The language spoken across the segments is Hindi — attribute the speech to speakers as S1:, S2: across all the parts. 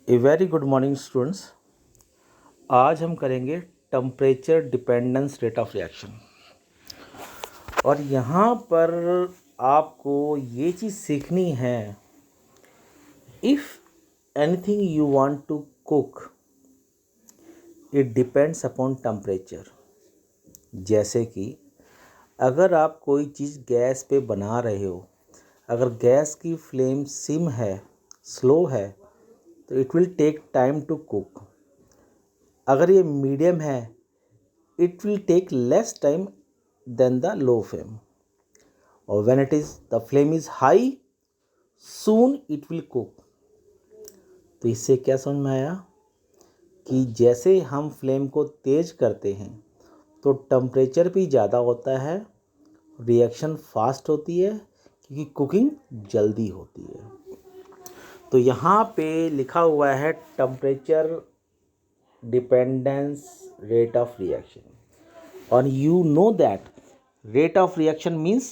S1: ए वेरी गुड मॉर्निंग स्टूडेंट्स। आज हम करेंगे temperature dependence rate of reaction. और यहाँ पर आपको ये चीज़ सीखनी है, if anything you want to cook it depends upon temperature. जैसे कि अगर आप कोई चीज़ गैस पे बना रहे हो, अगर गैस की फ्लेम सिम है, स्लो है, तो it will take time to cook. अगर ये मीडियम है, it will take less time than the low flame, or when the flame is high, soon it will cook। तो इससे क्या समझ में आया कि जैसे हम फ्लेम को तेज करते हैं तो टेम्परेचर भी ज़्यादा होता है, रिएक्शन फास्ट होती है क्योंकि कुकिंग जल्दी होती है। तो यहाँ पे लिखा हुआ है temperature dependence rate of reaction. And you know that rate of reaction means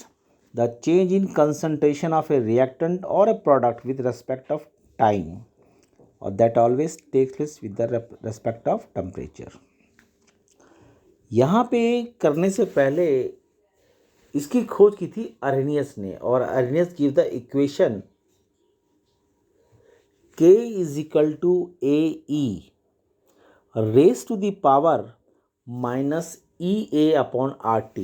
S1: the change in concentration of a reactant or a product with respect of time, or that always takes place with the respect of temperature। यहाँ पे करने से पहले इसकी खोज की थी अरेनियस ने, और Arrhenius give the equation K is equal to A E raise to the power minus E A upon R T.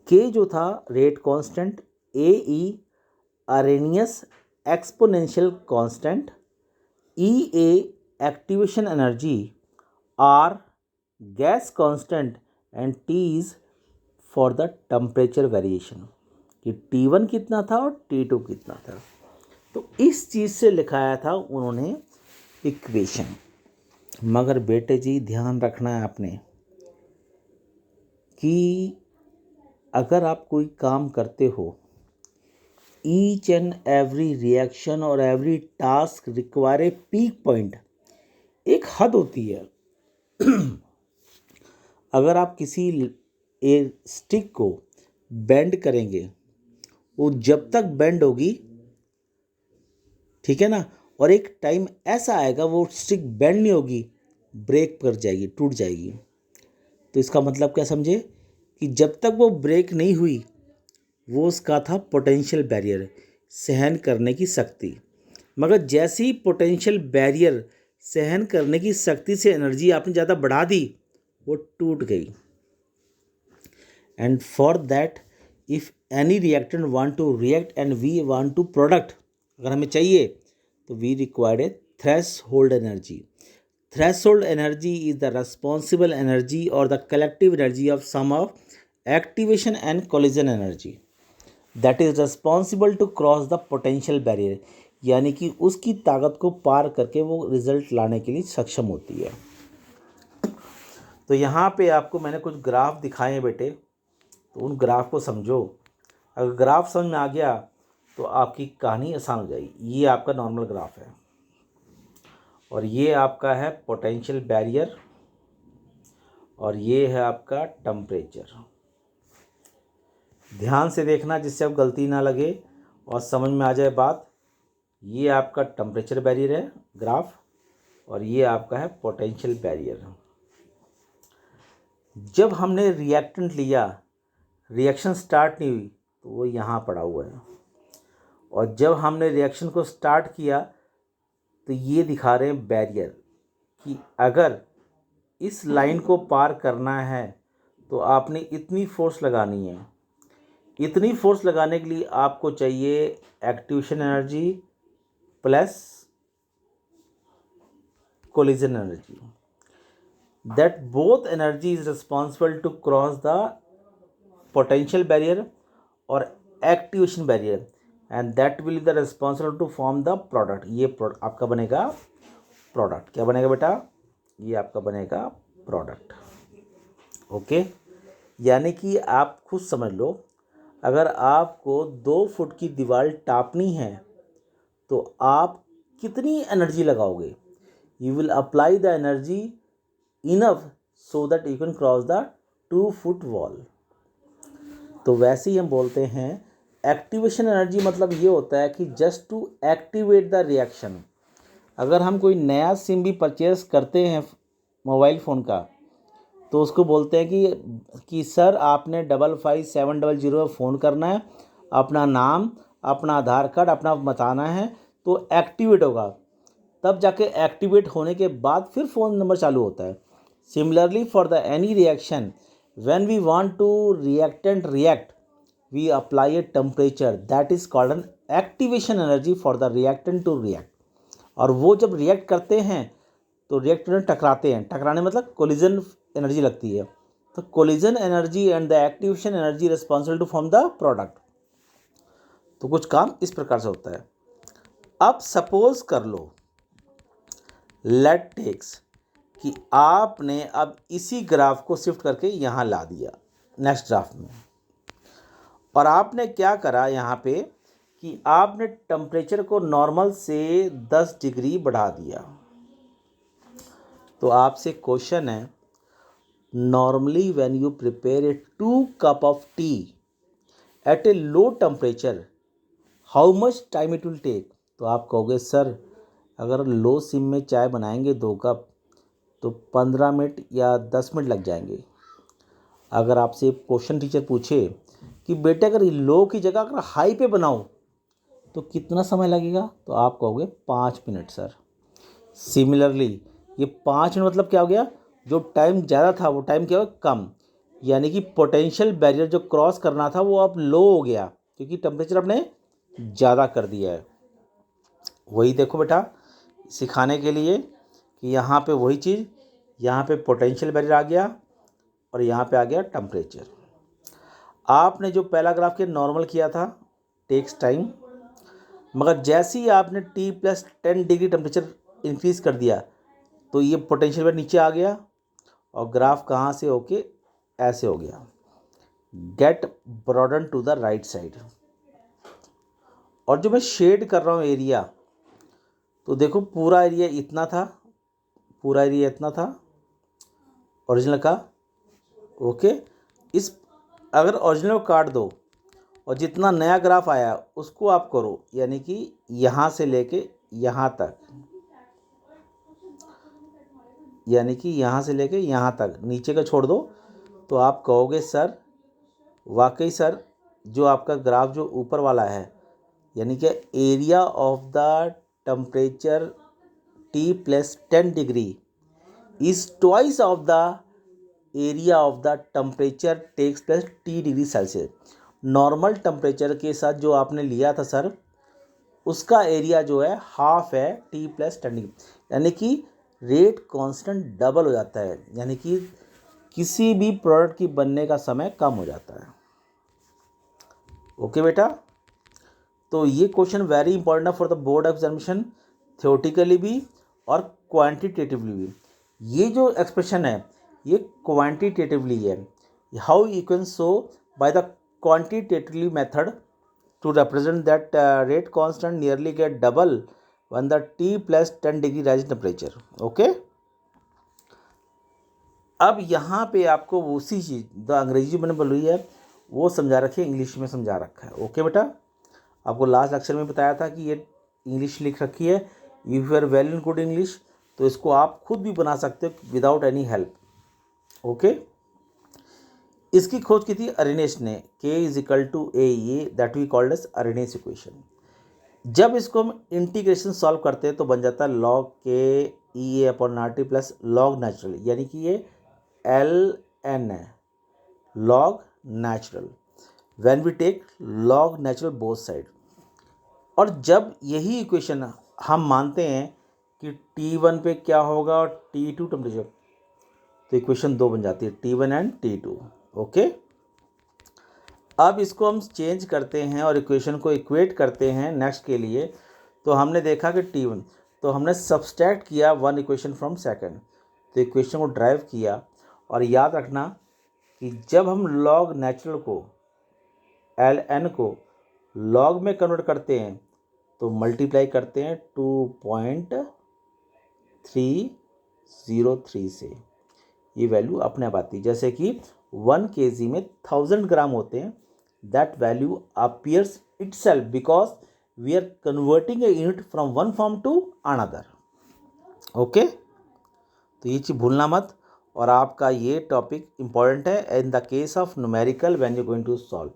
S1: K जो था rate constant, A E Arrhenius exponential constant, E A activation energy, R gas constant and T is for the temperature variation कि T1 कितना था और T2 कितना था। तो इस चीज़ से लिखाया था उन्होंने इक्वेशन। मगर बेटे जी ध्यान रखना है आपने कि अगर आप कोई काम करते हो, ईच एंड एवरी रिएक्शन और every task require a peak point. एक हद होती है। अगर आप किसी स्टिक को बेंड करेंगे, वो जब तक बेंड होगी, ठीक है ना, और एक टाइम ऐसा आएगा वो स्टिक बेंड नहीं होगी, ब्रेक कर जाएगी, टूट जाएगी। तो इसका मतलब क्या समझे कि जब तक वो ब्रेक नहीं हुई, वो उसका था पोटेंशियल बैरियर, सहन करने की शक्ति। मगर जैसे ही पोटेंशियल बैरियर सहन करने की शक्ति से एनर्जी आपने ज़्यादा बढ़ा दी, वो टूट गई। And for that if any reactant want to react and we want to product, अगर हमें चाहिए तो we required a threshold energy. Threshold energy is the responsible energy or the collective energy of sum of activation and collision energy that is responsible to cross the potential barrier। यानी कि उसकी ताकत को पार करके वो रिजल्ट लाने के लिए सक्षम होती है। तो यहाँ पे आपको मैंने कुछ ग्राफ दिखाए हैं बेटे, तो उन ग्राफ को समझो। अगर ग्राफ समझ में आ गया तो आपकी कहानी आसान हो जाएगी। ये आपका नॉर्मल ग्राफ है और ये आपका है पोटेंशियल बैरियर और ये है आपका टेम्परेचर। ध्यान से देखना जिससे अब गलती ना लगे और समझ में आ जाए बात। ये आपका टेम्परेचर बैरियर है ग्राफ, और ये आपका है पोटेंशियल बैरियर। जब हमने रिएक्टेंट लिया, रिएक्शन स्टार्ट नहीं हुई, तो वो यहाँ पड़ा हुआ है। और जब हमने रिएक्शन को स्टार्ट किया तो ये दिखा रहे हैं बैरियर कि अगर इस लाइन को पार करना है तो आपने इतनी फोर्स लगानी है। इतनी फोर्स लगाने के लिए आपको चाहिए activation energy plus collision energy. That both energy is responsible to cross the potential barrier और activation barrier, and that will the responsible to form the product. ये प्रोडक्ट आपका बनेगा प्रोडक्ट। क्या बनेगा बेटा? ये आपका बनेगा प्रोडक्ट। ओके, यानी कि आप खुद समझ लो, अगर आपको 2 फुट की दीवार टापनी है तो आप कितनी एनर्जी लगाओगे? You will apply the energy enough so that you can cross the 2 foot wall. तो वैसे ही हम बोलते हैं एक्टिवेशन एनर्जी, मतलब ये होता है कि just to activate the reaction. अगर हम कोई नया सिम भी परचेस करते हैं मोबाइल फ़ोन का, तो उसको बोलते हैं कि सर आपने 55700 में फ़ोन करना है, अपना नाम, अपना आधार कार्ड अपना बताना है, तो एक्टिवेट होगा। तब जाके एक्टिवेट होने के बाद फिर फ़ोन नंबर चालू होता है। Similarly for the any reaction when we want to reactant react, we apply a temperature that is called an activation energy for the reactant to react. और वो जब रिएक्ट करते हैं तो रिएक्टर में टकराते हैं, टकराने मतलब कोलिजन एनर्जी लगती है। तो collision energy and the activation energy responsible to form the product. तो कुछ काम इस प्रकार से होता है। अब सपोज कर लो, लेट टेक्स कि आपने अब इसी ग्राफ को शिफ्ट करके यहाँ ला दिया नेक्स्ट ग्राफ में, और आपने क्या करा यहाँ पे कि आपने टेम्परेचर को नॉर्मल से 10 डिग्री बढ़ा दिया। तो आपसे क्वेश्चन है, normally when you prepare a 2 cup of tea at a low temperature, how much time it will take. तो आप कहोगे सर अगर लो सिम में चाय बनाएंगे 2 कप तो 15 मिनट या 10 मिनट लग जाएंगे। अगर आपसे क्वेश्चन टीचर पूछे कि बेटे अगर लो की जगह अगर हाई पे बनाओ तो कितना समय लगेगा, तो आप कहोगे 5 मिनट सर। सिमिलरली ये 5 मिनट मतलब क्या हो गया, जो टाइम ज़्यादा था वो टाइम क्या हो कम, यानी कि पोटेंशियल बैरियर जो क्रॉस करना था वो अब लो हो गया क्योंकि टेम्परेचर आपने ज़्यादा कर दिया है। वही देखो बेटा सिखाने के लिए कि यहाँ पे वही चीज़, यहाँ पे पोटेंशियल बैरियर आ गया और यहाँ पे आ गया टेम्परेचर। आपने जो पहला ग्राफ के नॉर्मल किया था टेक्स टाइम, मगर जैसे ही आपने T+10 डिग्री टेम्परेचर इंक्रीज़ कर दिया तो ये पोटेंशियल बैरियर नीचे आ गया और ग्राफ कहाँ से होके ऐसे हो गया, get broaden to the right side. और जो मैं शेड कर रहा हूँ एरिया, तो देखो पूरा एरिया इतना था, पूरा एरिया इतना था ओरिजिनल का, ओके। इस अगर ओरिजिनल को काट दो और जितना नया ग्राफ आया उसको आप करो, यानी कि यहाँ से लेके यहाँ तक, यानी कि यहाँ से लेके यहाँ तक नीचे का छोड़ दो, तो आप कहोगे सर वाकई सर जो आपका ग्राफ जो ऊपर वाला है, यानी कि area of the temperature T+10 degree is twice of the area of the temperature टेक्स plus T degree Celsius. Normal temperature के साथ जो आपने लिया था सर उसका एरिया जो है हाफ है T+10 डिग्री, यानी कि रेट कांस्टेंट डबल हो जाता है, यानी कि किसी भी प्रोडक्ट की बनने का समय कम हो जाता है। ओके बेटा, तो ये क्वेश्चन वेरी इंपॉर्टेंट है for the board examination, theoretically भी और क्वांटिटेटिवली भी। ये जो एक्सप्रेशन है ये क्वांटिटेटिवली है। How you can show by the quantitatively method to represent that rate constant nearly get double when the T+10 degree rise in temperature. Okay? अब यहाँ पे आपको उसी चीज़ द अंग्रेजी मैंने बोली है वो समझा रखी है, इंग्लिश में समझा रखा है। ओके बेटा, आपको लास्ट लेक्चर में बताया था कि ये इंग्लिश लिख रखी है। If you are well in good English तो इसको आप खुद भी बना सकते हो विदाउट एनी हेल्प। ओके, इसकी खोज की थी अरेनेस ने, K = A, ये that we called as Arrhenius equation. जब इसको हम इंटीग्रेशन सॉल्व करते हैं तो बन जाता है log K EA/RT plus log natural, यानी कि ये ln है, log natural when we take log natural both side. और जब यही इक्वेशन हम मानते हैं कि T1 पे क्या होगा और T2 टेम्परेचर, तो इक्वेशन 2 बन जाती है T1 एंड T2। ओके, अब इसको हम चेंज करते हैं और इक्वेशन को इक्वेट करते हैं नेक्स्ट के लिए। तो हमने देखा कि T1, तो हमने सब्सट्रैक्ट किया 1 इक्वेशन फ्रॉम सेकंड, तो इक्वेशन को ड्राइव किया। और याद रखना कि जब हम लॉग नेचुरल को ln को लॉग में कन्वर्ट करते हैं तो मल्टीप्लाई करते हैं 2.303 से, ये वैल्यू अपने आप आती है। जैसे कि 1 kg में 1000 ग्राम होते हैं, that value appears itself because we are converting a unit from one form to another. Okay, तो ये चीज़ भूलना मत। और आपका ये टॉपिक इम्पॉर्टेंट है in the case of numerical when you going to solve.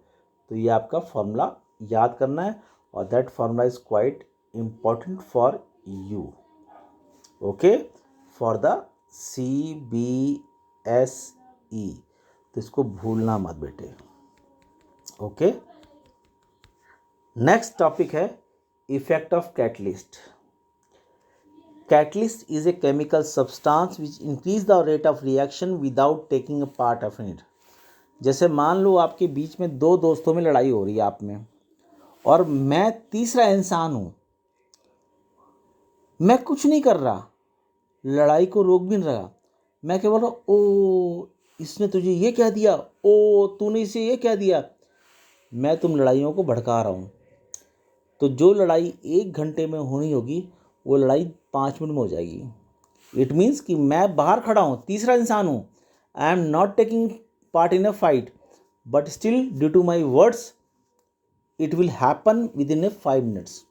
S1: तो ये आपका फॉर्मूला याद करना है और that formula is quite important for you, okay, for the CBSE। तो इसको भूलना मत बेटे, ओके। नेक्स्ट टॉपिक है effect of catalyst. Catalyst is a chemical substance which increase the rate of reaction without taking a part of it। जैसे मान लो आपके बीच में दो दोस्तों में लड़ाई हो रही है आप में, और मैं तीसरा इंसान हूँ, मैं कुछ नहीं कर रहा, लड़ाई को रोक भी नहीं रहा, मैं क्या बोल रहा हूँ, ओ इसने तुझे ये कह दिया, ओ तूने इसे ये कह दिया, मैं तुम लड़ाइयों को भड़का रहा हूँ। तो जो लड़ाई 1 घंटे में होनी होगी वो लड़ाई 5 मिनट में हो जाएगी। इट मीन्स कि मैं बाहर खड़ा हूँ, तीसरा इंसान हूँ, I am not taking part in a fight, but still due to my words it will happen within a 5 minutes.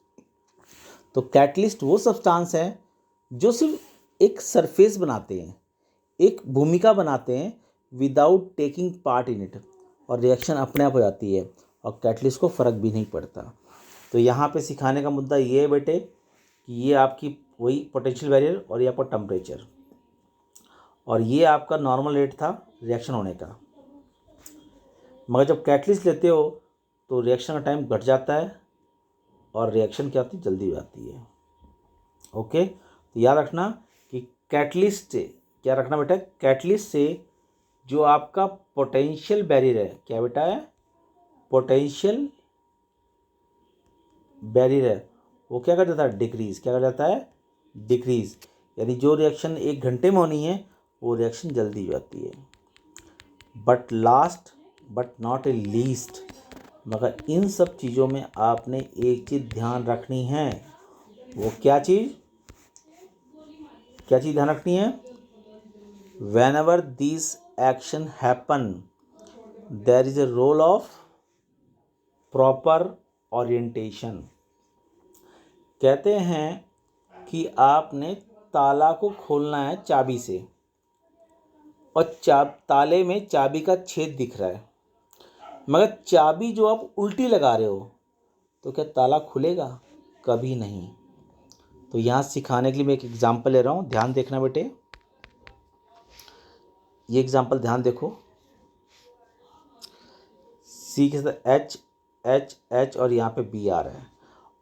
S1: तो कैटलिस्ट वो सब्सटेंस है जो सिर्फ एक सरफेस बनाते हैं, एक भूमिका बनाते हैं without taking part in it, और रिएक्शन अपने आप हो जाती है और कैटलिस्ट को फ़र्क भी नहीं पड़ता। तो यहाँ पे सिखाने का मुद्दा ये है बेटे कि ये आपकी वही पोटेंशियल बैरियर और ये आपका टेम्परेचर, और ये आपका नॉर्मल रेट था रिएक्शन होने का। मगर जब कैटलिस्ट लेते हो तो रिएक्शन का टाइम घट जाता है और रिएक्शन क्या होती है, जल्दी हो जाती है। ओके, तो याद रखना कि कैटलिस्ट से क्या रखना बेटा, कैटलिस्ट से जो आपका पोटेंशियल बैरियर है, क्या बेटा है, पोटेंशियल बैरियर है, वो क्या कर जाता है, डिक्रीज़। क्या कर जाता है, डिक्रीज़। यानी जो रिएक्शन 1 घंटे में होनी है वो रिएक्शन जल्दी हो जाती है। But last but not a least, मगर इन सब चीज़ों में आपने एक चीज़ ध्यान रखनी है। वो क्या चीज़ ध्यान रखनी है, whenever this action happen there is a role of proper orientation. कहते हैं कि आपने ताला को खोलना है चाबी से, और ताले में चाबी का छेद दिख रहा है, मगर चाबी जो आप उल्टी लगा रहे हो तो क्या ताला खुलेगा, कभी नहीं। तो यहाँ सिखाने के लिए मैं एक एग्जांपल ले रहा हूँ, ध्यान देखना बेटे। ये एग्जांपल ध्यान देखो, सी के साथ एच एच एच और यहाँ पे बी आ रहा है,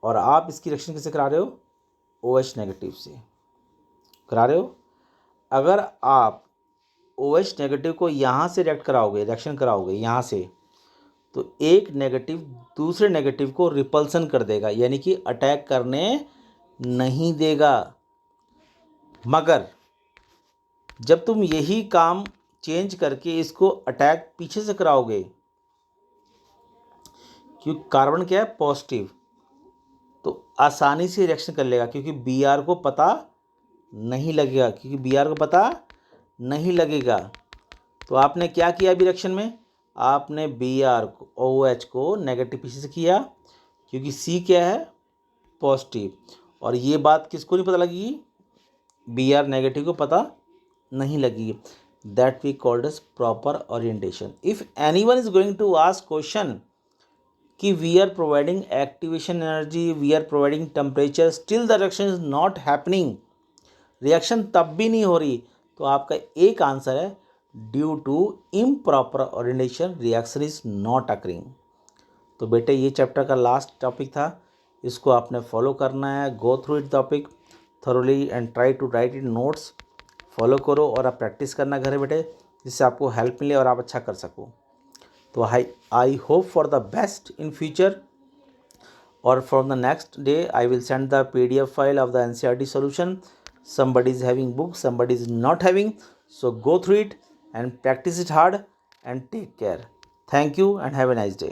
S1: और आप इसकी रिएक्शन कैसे करा रहे हो, OH नेगेटिव से करा रहे हो। अगर आप OH नेगेटिव को यहाँ से रिएक्शन कराओगे यहाँ से, तो एक नेगेटिव दूसरे नेगेटिव को रिपल्सन कर देगा, यानी कि अटैक करने नहीं देगा। मगर जब तुम यही काम चेंज करके इसको अटैक पीछे से कराओगे, क्योंकि कार्बन क्या है, पॉजिटिव, तो आसानी से रिएक्शन कर लेगा, क्योंकि Br को पता नहीं लगेगा। तो आपने क्या किया अभी रिएक्शन में, आपने Br को OH को नेगेटिव पीछे से किया, क्योंकि C क्या है, पॉजिटिव, और ये बात किसको नहीं पता लगेगी, Br नेगेटिव को पता नहीं लगेगी। That we called as proper orientation. If anyone is going to ask question कि we are providing activation energy, we are providing temperature, still the reaction is not happening, reaction तब भी नहीं हो रही, तो आपका एक आंसर है due to improper orientation reaction is not occurring. तो बेटे ये चैप्टर का लास्ट टॉपिक था, इसको आपने फॉलो करना है। Go through it topic thoroughly and try to write it notes, follow करो और आप प्रैक्टिस करना घर बैठे, जिससे आपको हेल्प मिले और आप अच्छा कर सको। तो I hope for the best in future, और from the next day I will send the PDF file of the NCERT solution. Somebody is having books, somebody is not having, so go through it and practice it hard and take care. Thank you and have a nice day.